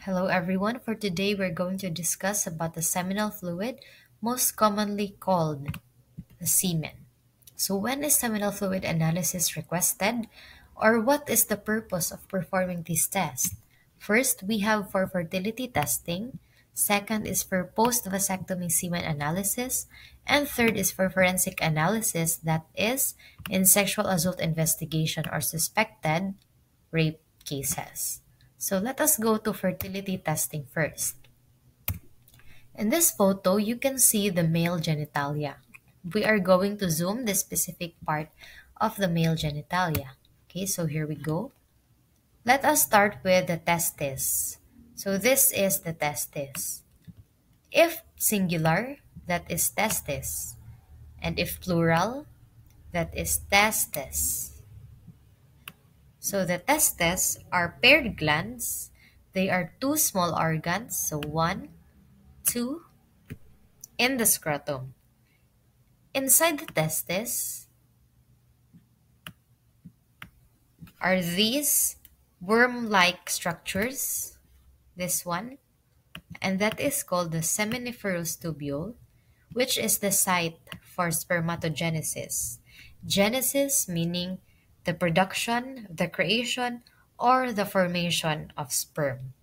Hello everyone. For today we're going to discuss about the seminal fluid, most commonly called the semen. So when is seminal fluid analysis requested, or what is the purpose of performing this test? First, we have for fertility testing. Second is for post-vasectomy semen analysis. And third is for forensic analysis, that is in sexual assault investigation or suspected rape cases. So let us go to fertility testing first. In this photo, you can see the male genitalia. We are going to zoom the specific part of the male genitalia. Okay, so here we go. Let us start with the testis. So this is the testis. If singular, that is testis. And if plural, that is testes. So the testes are paired glands. They are two small organs, so one, two, in the scrotum. Inside the testes are these worm-like structures, this one, and that is called the seminiferous tubule, which is the site for spermatogenesis. Genesis meaning the production, the creation, or the formation of sperm.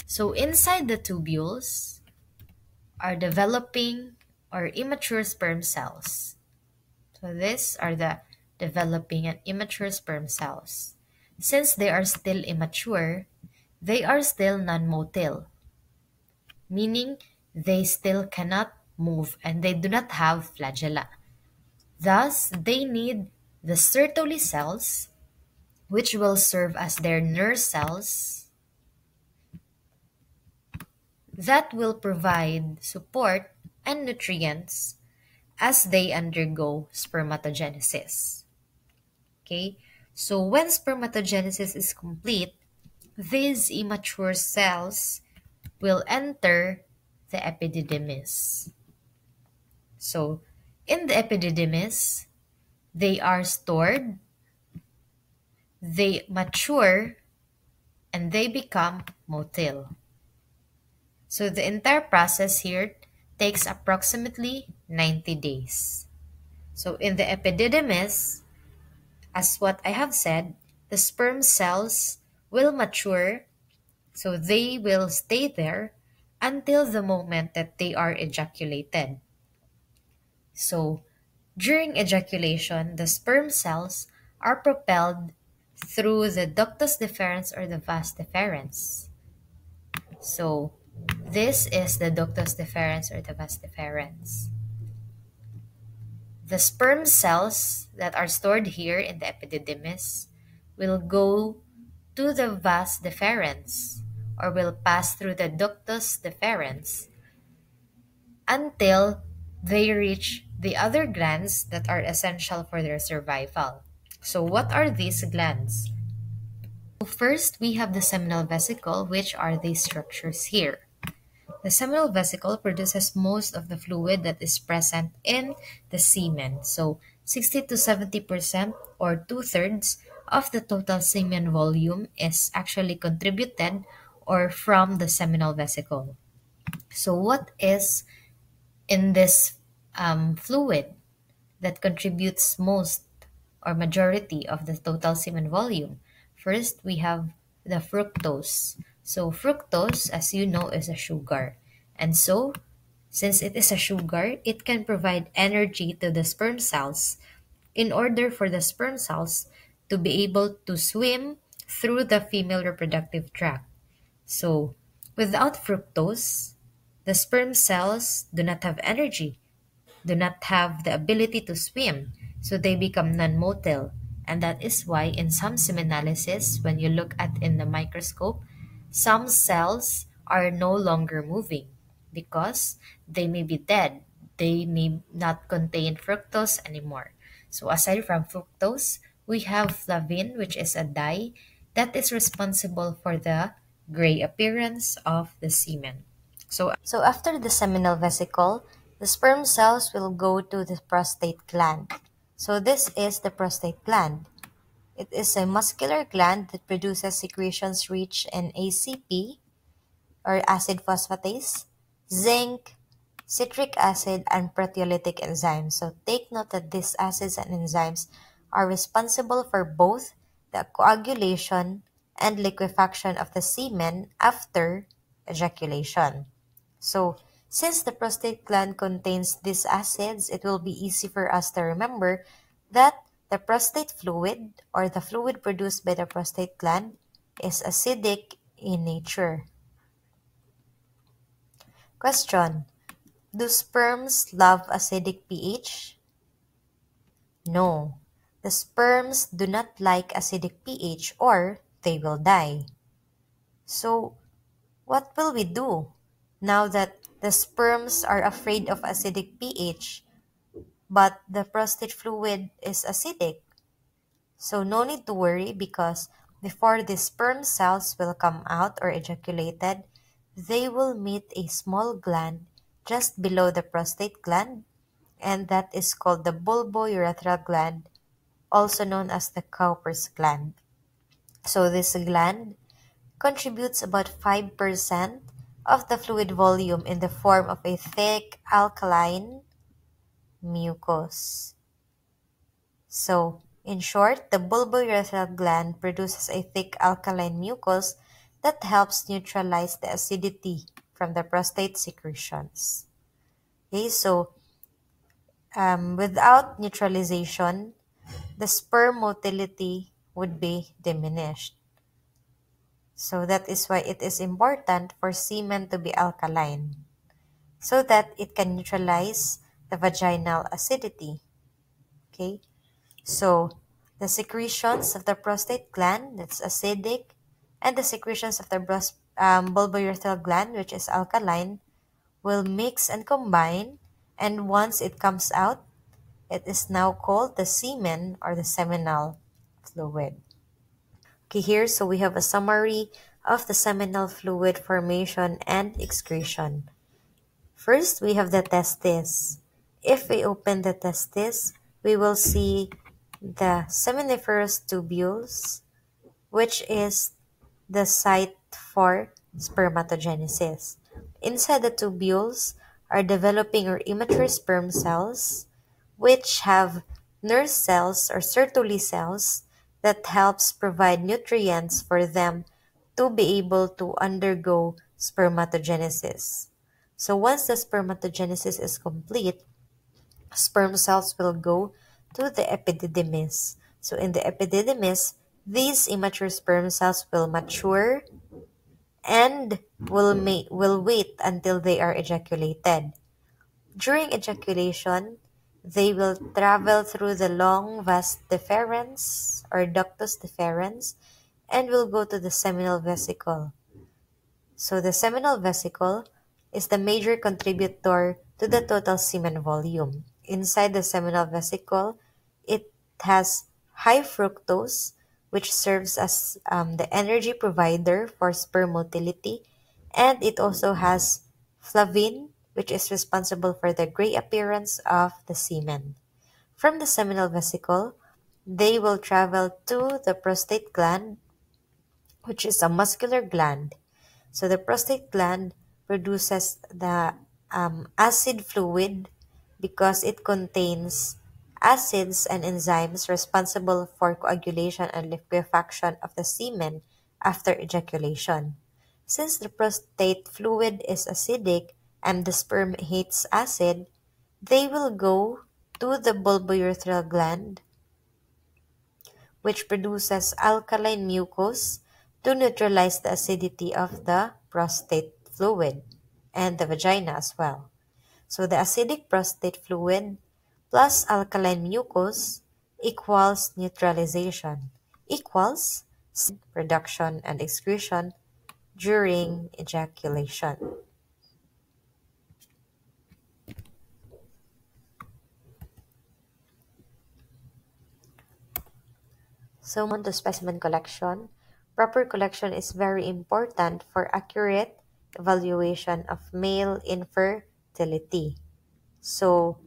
So inside the tubules are developing or immature sperm cells. So these are the developing and immature sperm cells. Since they are still immature, they are still non-motile, meaning they still cannot move and they do not have flagella. Thus, they need the Sertoli cells, which will serve as their nurse cells that will provide support and nutrients as they undergo spermatogenesis. Okay, so when spermatogenesis is complete, these immature cells will enter the epididymis. So in the epididymis, they are stored, they mature, and they become motile. So the entire process here takes approximately 90 days. So in the epididymis, as what I have said, the sperm cells will mature, so they will stay there until the moment that they are ejaculated. So during ejaculation, the sperm cells are propelled through the ductus deferens or the vas deferens. So this is the ductus deferens or the vas deferens. The sperm cells that are stored here in the epididymis will go to the vas deferens or will pass through the ductus deferens until they reach the other glands that are essential for their survival. So what are these glands? First, we have the seminal vesicle, which are these structures here. The seminal vesicle produces most of the fluid that is present in the semen. So 60 to 70% or two-thirds of the total semen volume is actually contributed or from the seminal vesicle. So what is in this fluid that contributes most or majority of the total semen volume? First, we have the fructose. So fructose, as you know, is a sugar. And so, since it is a sugar, it can provide energy to the sperm cells in order for the sperm cells to be able to swim through the female reproductive tract. So, without fructose, the sperm cells do not have energy, do not have the ability to swim, so they become non-motile. And that is why in some seminalisis, when you look at in the microscope, some cells are no longer moving because they may be dead. They may not contain fructose anymore. So aside from fructose, we have flavin, which is a dye that is responsible for the gray appearance of the semen. So after the seminal vesicle, the sperm cells will go to the prostate gland. So this is the prostate gland. It is a muscular gland that produces secretions rich in ACP, or acid phosphatase, zinc, citric acid, and proteolytic enzymes. So take note that these acids and enzymes are responsible for both the coagulation and liquefaction of the semen after ejaculation. So, since the prostate gland contains these acids, it will be easy for us to remember that the prostate fluid, or the fluid produced by the prostate gland, is acidic in nature. Question: do sperms love acidic pH? No. The sperms do not like acidic pH or they will die. So, what will we do now that the sperms are afraid of acidic pH, but the prostate fluid is acidic? So, no need to worry, because before the sperm cells will come out or ejaculated, they will meet a small gland just below the prostate gland, and that is called the bulbourethral gland, also known as the Cowper's gland. So, this gland contributes about 5% of the fluid volume in the form of a thick alkaline mucus. So, in short, the bulbourethral gland produces a thick alkaline mucus that helps neutralize the acidity from the prostate secretions. Okay, so without neutralization, the sperm motility would be diminished. So that is why it is important for semen to be alkaline, so that it can neutralize the vaginal acidity. Okay, so the secretions of the prostate gland, that's acidic, and the secretions of the bulbourethral gland, which is alkaline, will mix and combine, and once it comes out, it is now called the semen, or the seminal fluid. Okay, here, so we have a summary of the seminal fluid formation and excretion. First, we have the testis. If we open the testis, we will see the seminiferous tubules, which is the site for spermatogenesis. Inside the tubules are developing or immature sperm cells, which have nurse cells or Sertoli cells that helps provide nutrients for them to be able to undergo spermatogenesis. So once the spermatogenesis is complete, sperm cells will go to the epididymis. So in the epididymis, these immature sperm cells will mature and will wait until they are ejaculated. During ejaculation, they will travel through the long vas deferens, or ductus deferens, and will go to the seminal vesicle. So the seminal vesicle is the major contributor to the total semen volume. Inside the seminal vesicle, it has high fructose, which serves as the energy provider for sperm motility, and it also has flavin, which is responsible for the gray appearance of the semen. From the seminal vesicle, they will travel to the prostate gland, which is a muscular gland. So the prostate gland produces the acid fluid because it contains acids and enzymes responsible for coagulation and liquefaction of the semen after ejaculation. Since the prostate fluid is acidic and the sperm hates acid, they will go to the bulbourethral gland, which produces alkaline mucus to neutralize the acidity of the prostate fluid and the vagina as well. So the acidic prostate fluid plus alkaline mucus equals neutralization, equals production and excretion during ejaculation. So on to specimen collection. Proper collection is very important for accurate evaluation of male infertility. So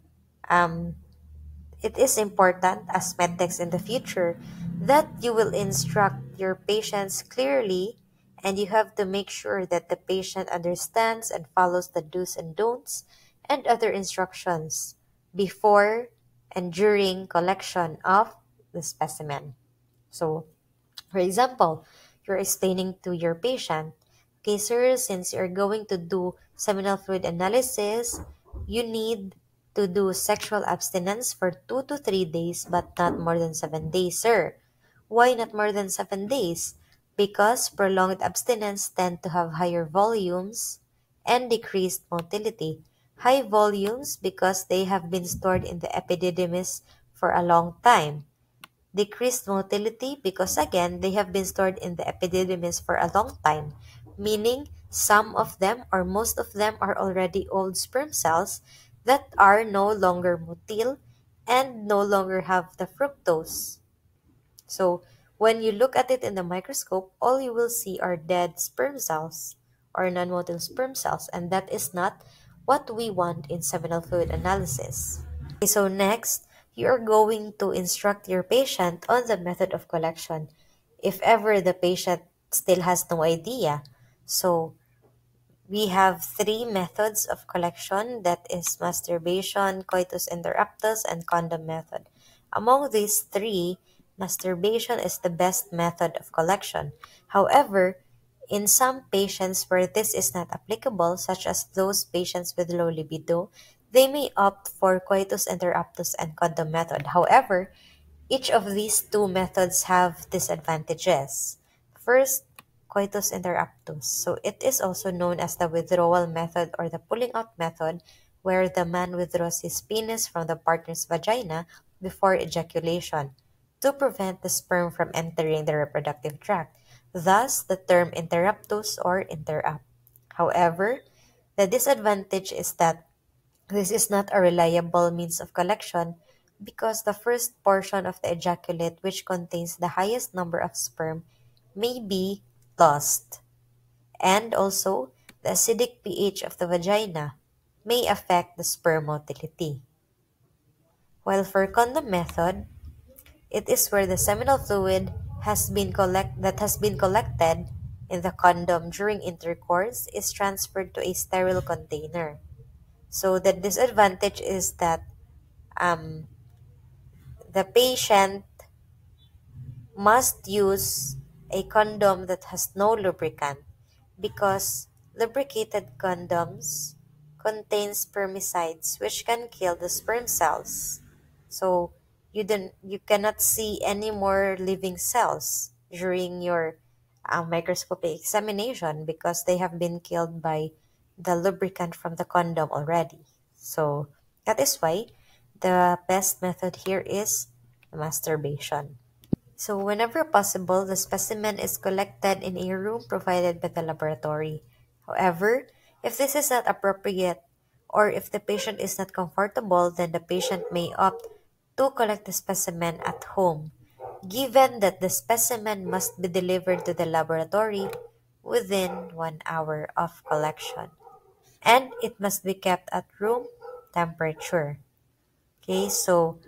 It is important as medtechs in the future that you will instruct your patients clearly, and you have to make sure that the patient understands and follows the do's and don'ts and other instructions before and during collection of the specimen. So, for example, you're explaining to your patient, okay, sir, since you're going to do seminal fluid analysis, you need to do sexual abstinence for 2 to 3 days, but not more than 7 days, sir. Why not more than 7 days? Because prolonged abstinence tend to have higher volumes and decreased motility. High volumes because they have been stored in the epididymis for a long time. Decreased motility because again they have been stored in the epididymis for a long time, meaning some of them or most of them are already old sperm cells that are no longer motile and no longer have the fructose. So when you look at it in the microscope, all you will see are dead sperm cells or non-motile sperm cells, and that is not what we want in seminal fluid analysis. Okay, so next, you are going to instruct your patient on the method of collection if ever the patient still has no idea. So we have three methods of collection, that is masturbation, coitus interruptus, and condom method. Among these three, masturbation is the best method of collection. However, in some patients where this is not applicable, such as those patients with low libido, they may opt for coitus interruptus and condom method. However, each of these two methods have disadvantages. First, coitus interruptus. So it is also known as the withdrawal method or the pulling out method, where the man withdraws his penis from the partner's vagina before ejaculation to prevent the sperm from entering the reproductive tract. Thus, the term interruptus or interrupt. However, the disadvantage is that this is not a reliable means of collection because the first portion of the ejaculate, which contains the highest number of sperm, may be lost. And also, the acidic pH of the vagina may affect the sperm motility. While for condom method, it is where the seminal fluid that has been collected in the condom during intercourse is transferred to a sterile container. So the disadvantage is that um, the patient must use a condom that has no lubricant because lubricated condoms contain spermicides which can kill the sperm cells. So you cannot see any more living cells during your microscopic examination because they have been killed by the lubricant from the condom already. So that is why the best method here is masturbation. So whenever possible, the specimen is collected in a room provided by the laboratory. However, if this is not appropriate or if the patient is not comfortable, then the patient may opt to collect the specimen at home, given that the specimen must be delivered to the laboratory within 1 hour of collection. And it must be kept at room temperature. Okay, so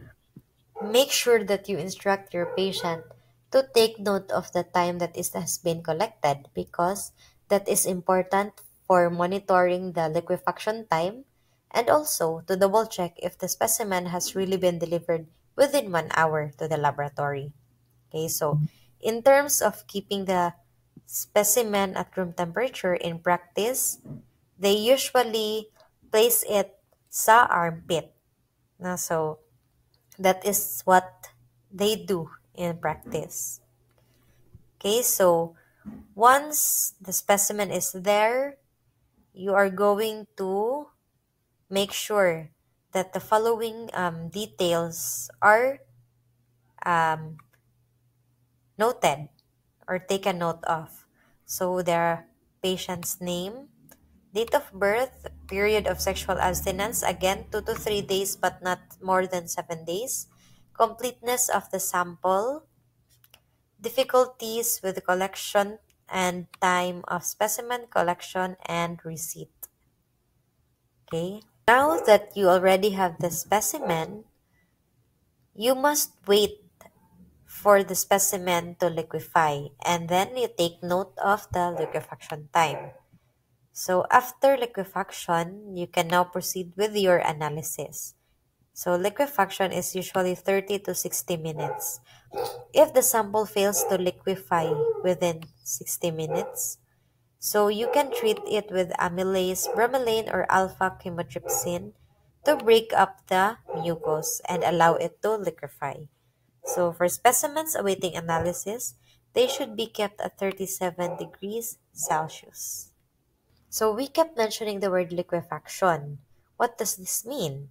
make sure that you instruct your patient to take note of the time that is has been collected because that is important for monitoring the liquefaction time and also to double check if the specimen has really been delivered within 1 hour to the laboratory. Okay, so in terms of keeping the specimen at room temperature in practice, they usually place it sa armpit. So that is what they do in practice. Okay, so once the specimen is there, you are going to make sure that the following details are um, noted or taken note of. So their patient's name, date of birth, period of sexual abstinence, again 2 to 3 days but not more than 7 days, completeness of the sample, difficulties with the collection and time of specimen collection and receipt. Okay, now that you already have the specimen, You must wait for the specimen to liquefy, and then you take note of the liquefaction time. So after liquefaction, you can now proceed with your analysis. So liquefaction is usually 30 to 60 minutes. If the sample fails to liquefy within 60 minutes, so you can treat it with amylase, bromelain, or alpha chymotrypsin to break up the mucus and allow it to liquefy. So for specimens awaiting analysis, they should be kept at 37 degrees Celsius. So we kept mentioning the word liquefaction. What does this mean?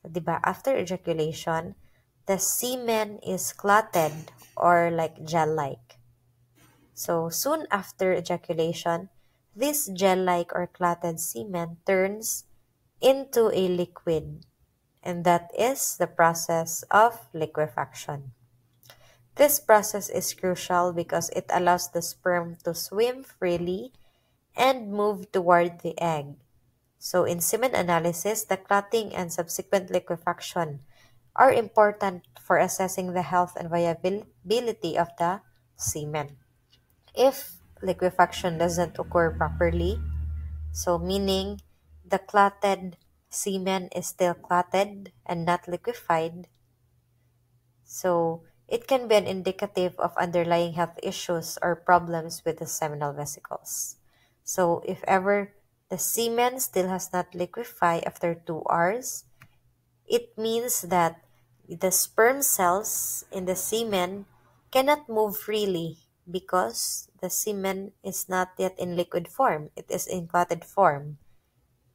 Diba, after ejaculation, the semen is clotted or like gel-like. So soon after ejaculation, this gel-like or clotted semen turns into a liquid, and that is the process of liquefaction. This process is crucial because it allows the sperm to swim freely and move toward the egg. So in semen analysis, the clotting and subsequent liquefaction are important for assessing the health and viability of the semen. If liquefaction doesn't occur properly, so meaning the clotted semen is still clotted and not liquefied, so it can be an indicative of underlying health issues or problems with the seminal vesicles. So if ever the semen still has not liquefied after 2 hours, it means that the sperm cells in the semen cannot move freely because the semen is not yet in liquid form. It is in clotted form.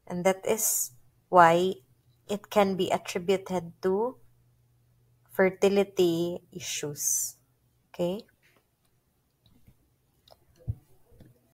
And that is why it can be attributed to fertility issues. Okay?